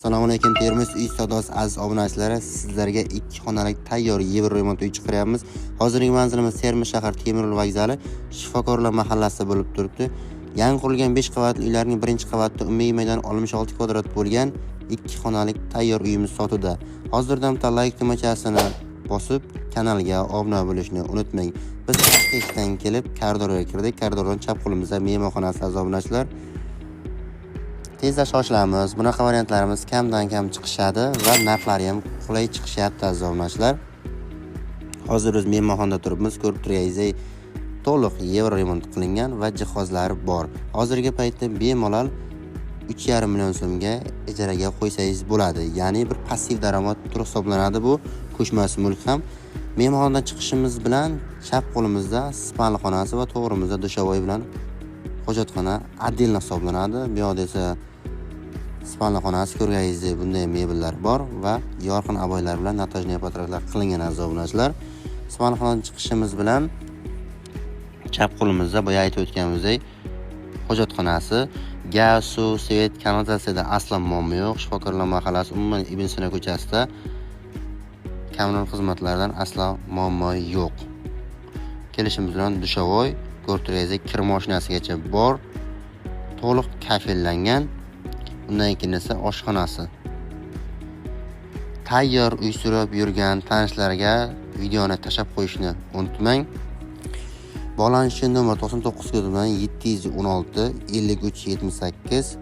Assalomu alaykum Termiz uy savdosi aziz obunachilari, sizlarga 2 xonalik tayyor yevro remont uy chiqaryapmiz. Hozirgi manzilimiz Termiz shahar temir yo'l vokzali Shifokorlar mahallasida bo'lib turibdi. Yangi qurilgan 5 qavatli uylarning birinchi qavatida umumiy maydon 66 kvadrat bo'lgan 2 xonalik tayyor uyimiz sotuvda. Hozirdan like tugmachasini bosib kanalga obuna bo'lishni unutmang. Biz Toshkentdan kelib koridorga kirdik. Koridordan chap qo'limizda mehmonxonasi aziz obunachilar. Tezda shoshilamiz. Bunaqa variantlarimiz kamdan kam chiqishadi va narxlari ham qulay chiqishyapti aziz obunachilar. Hozir biz mehmonxonada turibmiz. Ko'rib turganingizdek, to'liq yevro remont qilingan va jihozlari bor. Hozirgi paytda bemalol 3,5 million so'mga ijaraga qo'ysangiz bo'ladi. Ya'ni bir passiv daromad turi hisoblanadi bu. Ko'chmas mulk ham. Mehmonxonadan chiqishimiz bilan chap qo'limizda spalni xonasi va to'g'rimizda dushovoy bilan hojatxona отдельно hisoblanadi. Bu yoqda esa spalni xonasi, ko'rganingizdek bunday mebellar bor va yorqin aboylar bilan natajniy patratlar qilingan aziz obunachilar. Spalni xonadan chiqishimiz bilan chap qo'limizda boya aytib o'tganimizdek hojatxonasi, gaz, suv, svet, kanalizatsiyada aslan muammo yo'q. Shifokorlar mahallasi umuman Ibn Sina ko'chasida kommunal xizmatlardan aslo muammo yo'q. Kelishimiz bilan dushovoy, ko'rib turganingizdek kir mashinasigacha bor, to'liq kafillangan. Undan keyin esa oshxonasi. Tayyor uy surib yurgan tanishlarga videoni tashlab qo'yishni unutmang. Bog'lanish uchun nomer 99 bilan 716 53 78